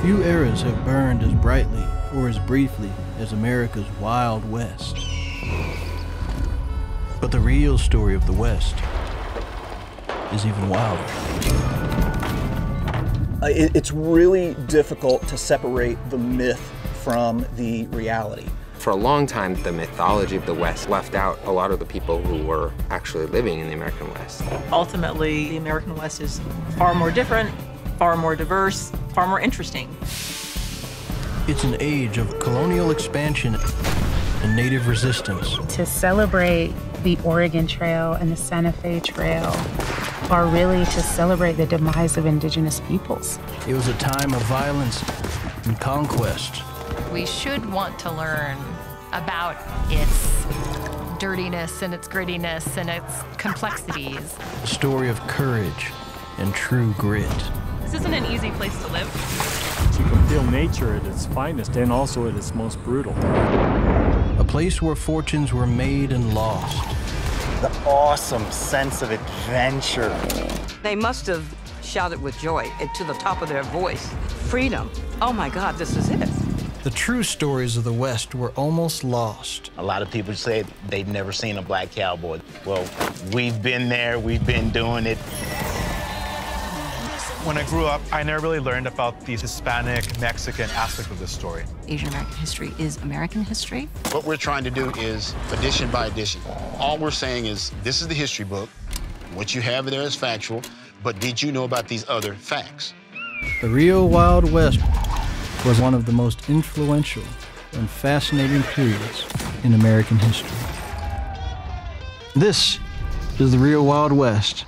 Few eras have burned as brightly or as briefly as America's Wild West. But the real story of the West is even wilder. It's really difficult to separate the myth from the reality. For a long time, the mythology of the West left out a lot of the people who were actually living in the American West. Ultimately, the American West is far more different, far more diverse, far more interesting. It's an age of colonial expansion and native resistance. To celebrate the Oregon Trail and the Santa Fe Trail are really to celebrate the demise of indigenous peoples. It was a time of violence and conquest. We should want to learn about its dirtiness and its grittiness and its complexities. A story of courage and true grit. This isn't an easy place to live. You can feel nature at its finest and also at its most brutal. A place where fortunes were made and lost. The awesome sense of adventure. They must have shouted with joy to the top of their voice. Freedom. Oh my God, this is it. The true stories of the West were almost lost. A lot of people say they've never seen a black cowboy. Well, we've been there, we've been doing it. When I grew up, I never really learned about the Hispanic, Mexican aspect of this story. Asian American history is American history. What we're trying to do is edition by edition. All we're saying is, this is the history book. What you have there is factual, but did you know about these other facts? The real Wild West was one of the most influential and fascinating periods in American history. This is the real Wild West.